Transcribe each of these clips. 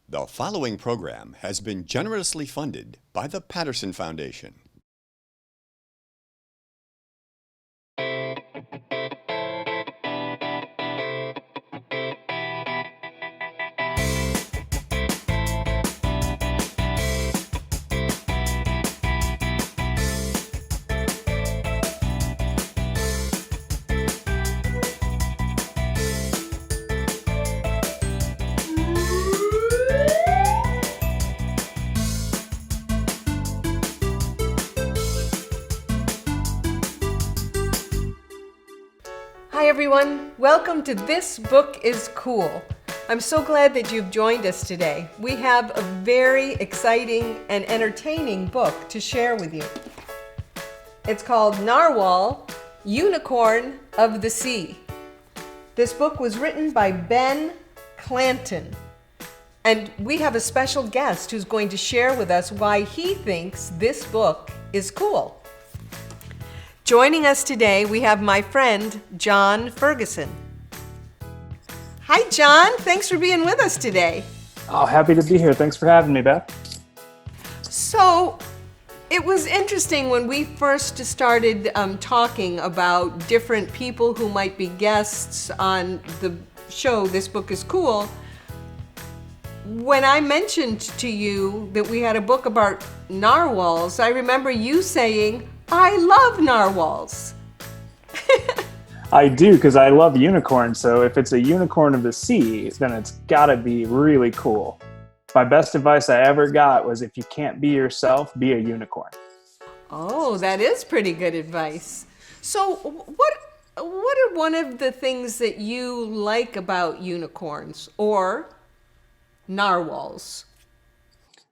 The following program has been generously funded by the Patterson Foundation. Hi everyone, welcome to This Book is Cool. I'm so glad that you've joined us today. We have a very exciting and entertaining book to share with you. It's called Narwhal Unicorn of the Sea. This book was written by Ben Clanton, and we have a special guest who's going to share with us why he thinks this book is cool. Joining us today, we have my friend, John Ferguson. Hi, John. Thanks for being with us today. Oh, happy to be here. Thanks for having me, Beth. So, it was interesting when we first started talking about different people who might be guests on the show, This Book is Cool. When I mentioned to you that we had a book about narwhals, I remember you saying, I love narwhals. I do, because I love unicorns, so if it's a unicorn of the sea, then it's gotta be really cool. My best advice I ever got was if you can't be yourself, be a unicorn. Oh, that is pretty good advice. So what are one of the things that you like about unicorns or narwhals?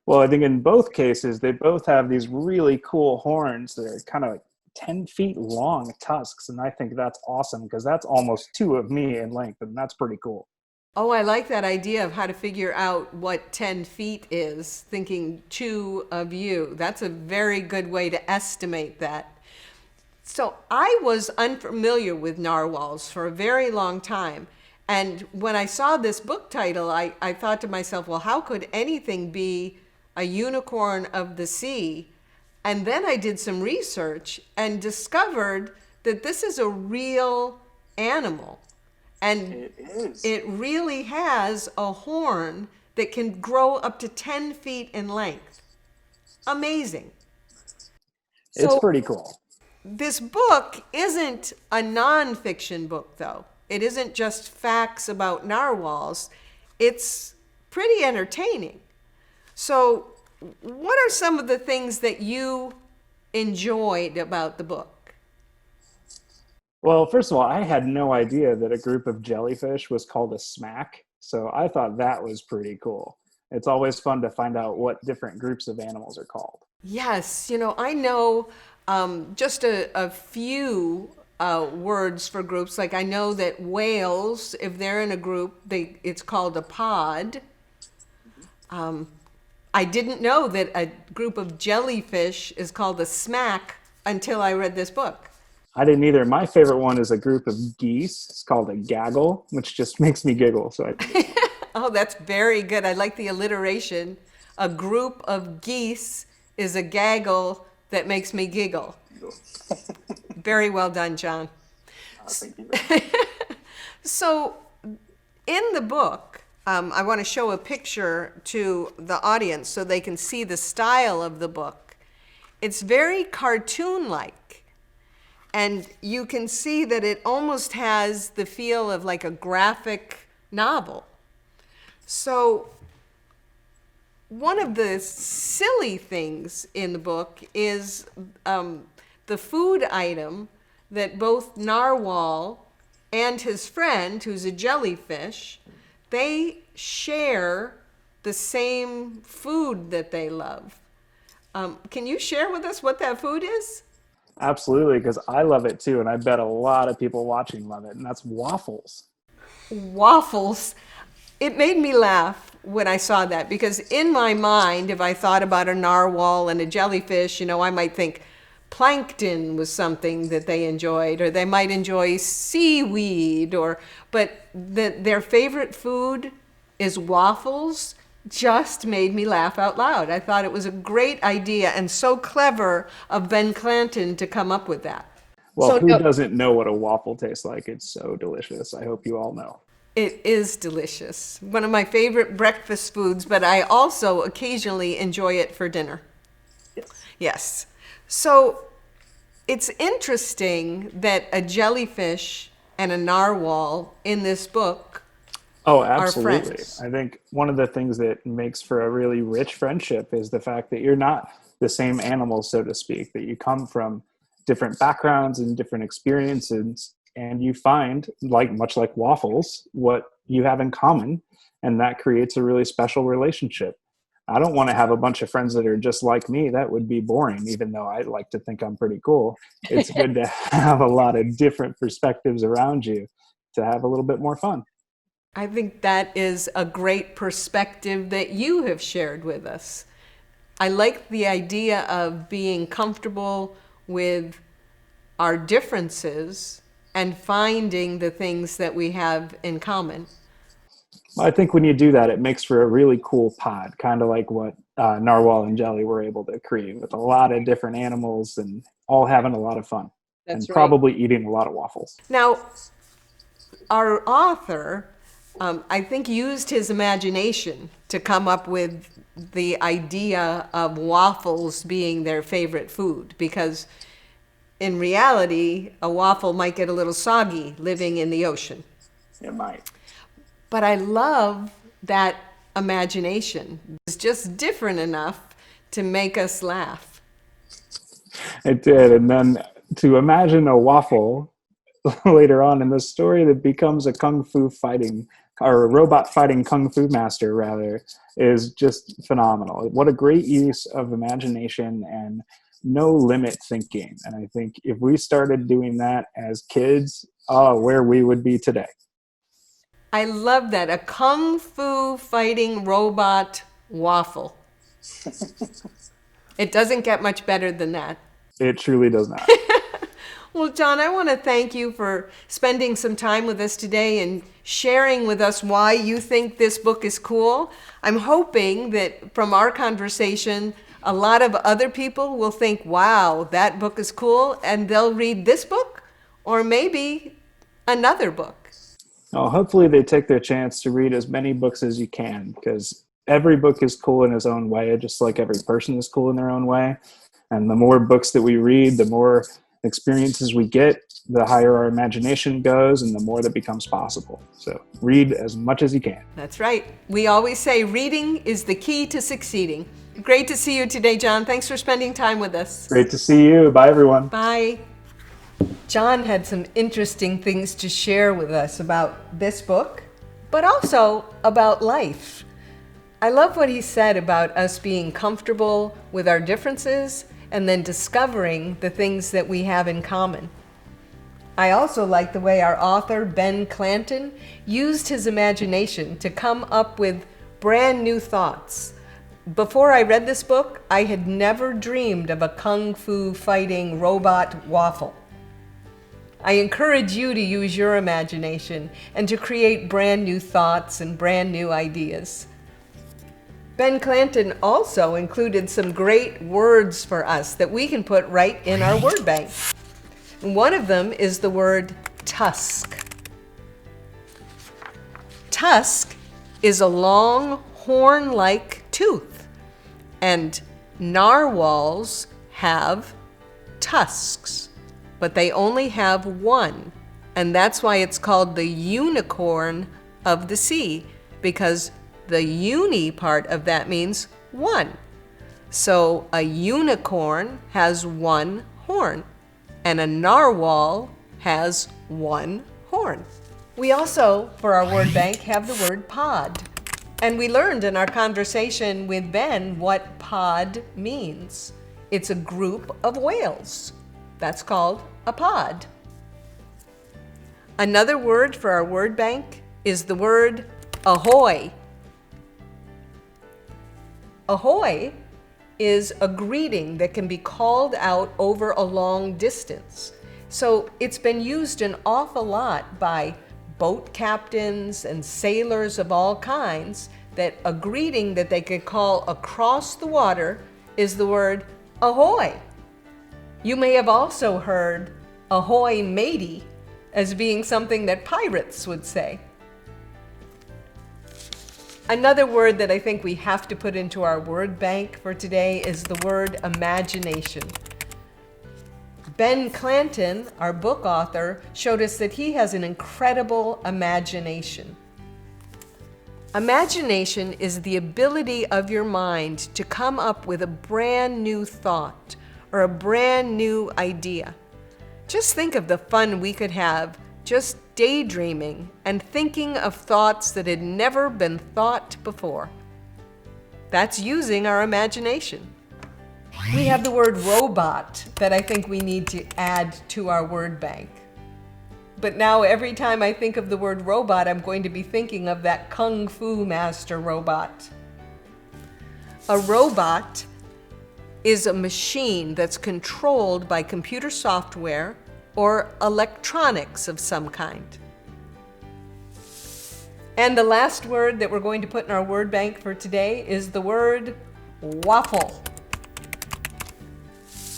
Well, I think in both cases, they both have these really cool horns that are kind of like 10 feet long tusks, and I think that's awesome because that's almost two of me in length, and that's pretty cool. Oh, I like that idea of how to figure out what 10 feet is, thinking two of you. That's a very good way to estimate that. So I was unfamiliar with narwhals for a very long time. And when I saw this book title, I thought to myself, well, how could anything be a unicorn of the sea? And then I did some research and discovered that this is a real animal. And It is. it really has a horn that can grow up to 10 feet in length. Amazing. It's pretty cool. This book isn't a nonfiction book, though. It isn't just facts about narwhals. It's pretty entertaining. So, what are some of the things that you enjoyed about the book? Well, first of all, I had no idea that a group of jellyfish was called a smack, so I thought that was pretty cool. It's always fun to find out what different groups of animals are called. Yes, I know just a few words for groups. Like I know that whales, if they're in a group, it's called a pod. I didn't know that a group of jellyfish is called a smack until I read this book. I didn't either. My favorite one is a group of geese. It's called a gaggle, which just makes me giggle. Oh, that's very good. I like the alliteration. A group of geese is a gaggle that makes me giggle. Very well done, John. Thank you. So, in the book, I want to show a picture to the audience so they can see the style of the book. It's very cartoon-like, and you can see that it almost has the feel of like a graphic novel. So, one of the silly things in the book is the food item that both Narwhal and his friend, who's a jellyfish, they share the same food that they love. Can you share with us what that food is? Absolutely, because I love it too, and I bet a lot of people watching love it, and that's waffles. Waffles. It made me laugh when I saw that, because in my mind, if I thought about a narwhal and a jellyfish, I might think plankton was something that they enjoyed, or they might enjoy seaweed, but their favorite food is waffles. just made me laugh out loud. I thought it was a great idea and so clever of Ben Clanton to come up with that. Well, So who no, doesn't know what a waffle tastes like? It's so delicious. I hope you all know. it is delicious. One of my favorite breakfast foods, but I also occasionally enjoy it for dinner. Yes. Yes. So it's interesting that a jellyfish and a narwhal in this book Oh, are absolutely. friends. I think one of the things that makes for a really rich friendship is the fact that you're not the same animal, so to speak, that you come from different backgrounds and different experiences, and you find, like much like waffles, what you have in common, and that creates a really special relationship. I don't want to have a bunch of friends that are just like me. That would be boring, even though I like to think I'm pretty cool. It's good to have a lot of different perspectives around you to have a little bit more fun. I think that is a great perspective that you have shared with us. I like the idea of being comfortable with our differences and finding the things that we have in common. I think when you do that, it makes for a really cool pod, kind of like what Narwhal and Jelly were able to create, with a lot of different animals and all having a lot of fun. That's And right. probably eating a lot of waffles. Now, our author, I think, used his imagination to come up with the idea of waffles being their favorite food, because in reality, a waffle might get a little soggy living in the ocean. It might. But I love that imagination. It's just different enough to make us laugh. It did. And then to imagine a waffle later on in the story that becomes a kung fu fighting, or a robot fighting kung fu master, rather, is just phenomenal. What a great use of imagination and no limit thinking. And I think if we started doing that as kids, where we would be today. I love that. A kung fu fighting robot waffle. It doesn't get much better than that. It truly does not. Well, John, I want to thank you for spending some time with us today and sharing with us why you think this book is cool. I'm hoping that from our conversation, a lot of other people will think, wow, that book is cool, and they'll read this book or maybe another book. Well, hopefully they take their chance to read as many books as you can, because every book is cool in its own way, just like every person is cool in their own way. And the more books that we read, the more experiences we get, the higher our imagination goes, and the more that becomes possible. So read as much as you can. That's right. We always say reading is the key to succeeding. Great to see you today, John. Thanks for spending time with us. Great to see you. Bye, everyone. Bye. John had some interesting things to share with us about this book, but also about life. I love what he said about us being comfortable with our differences and then discovering the things that we have in common. I also like the way our author, Ben Clanton, used his imagination to come up with brand new thoughts. Before I read this book, I had never dreamed of a kung fu fighting robot waffle. I encourage you to use your imagination and to create brand new thoughts and brand new ideas. Ben Clanton also included some great words for us that we can put right in our word bank. One of them is the word tusk. Tusk is a long horn-like tooth, and narwhals have tusks, but they only have one, and that's why it's called the unicorn of the sea, because the uni part of that means one. So a unicorn has one horn, and a narwhal has one horn. We also, for our word bank, have the word pod. And we learned in our conversation with Ben what pod means. It's a group of whales. That's called a pod. Another word for our word bank is the word ahoy. Ahoy is a greeting that can be called out over a long distance. So it's been used an awful lot by boat captains and sailors of all kinds that a greeting that they could call across the water is the word ahoy. You may have also heard ahoy matey as being something that pirates would say. Another word that I think we have to put into our word bank for today is the word imagination. Ben Clanton, our book author, showed us that he has an incredible imagination. Imagination is the ability of your mind to come up with a brand new thought or a brand new idea. Just think of the fun we could have just daydreaming and thinking of thoughts that had never been thought before. That's using our imagination. We have the word robot that I think we need to add to our word bank. But now every time I think of the word robot, I'm going to be thinking of that Kung Fu master robot. A robot is a machine that's controlled by computer software or electronics of some kind. And the last word that we're going to put in our word bank for today is the word waffle.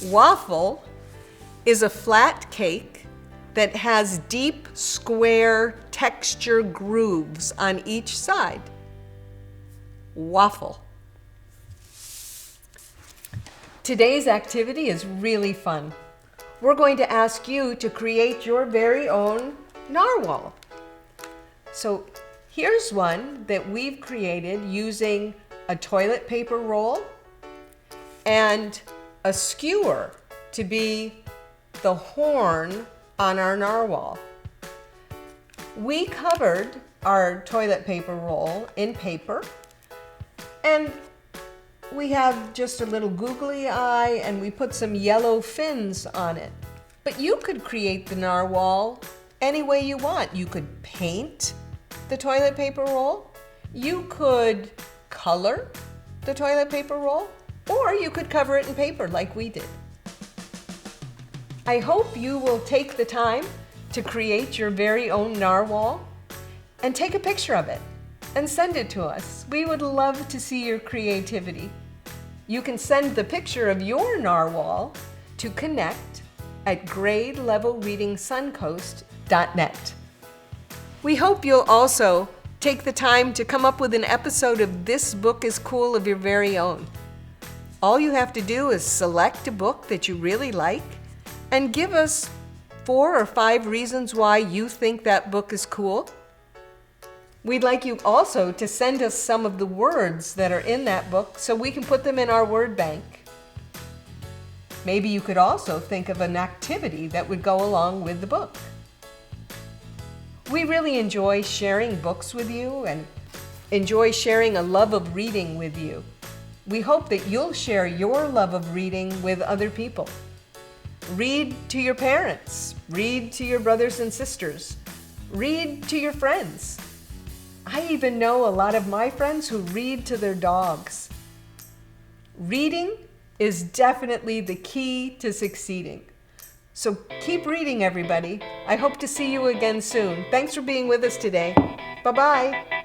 Waffle is a flat cake that has deep, square texture grooves on each side. Waffle. Today's activity is really fun. We're going to ask you to create your very own narwhal. So here's one that we've created using a toilet paper roll and a skewer to be the horn on our narwhal. We covered our toilet paper roll in paper, and we have just a little googly eye, and we put some yellow fins on it. But you could create the narwhal any way you want. You could paint the toilet paper roll, you could color the toilet paper roll, or you could cover it in paper like we did. I hope you will take the time to create your very own narwhal and take a picture of it and send it to us. We would love to see your creativity. You can send the picture of your narwhal to connect@gradelevelreadingsuncoast.net. We hope you'll also take the time to come up with an episode of This Book is Cool of your very own. All you have to do is select a book that you really like and give us 4 or 5 reasons why you think that book is cool. We'd like you also to send us some of the words that are in that book so we can put them in our word bank. Maybe you could also think of an activity that would go along with the book. We really enjoy sharing books with you and enjoy sharing a love of reading with you. We hope that you'll share your love of reading with other people. Read to your parents, read to your brothers and sisters, read to your friends. I even know a lot of my friends who read to their dogs. Reading is definitely the key to succeeding. So keep reading, everybody. I hope to see you again soon. Thanks for being with us today. Bye-bye.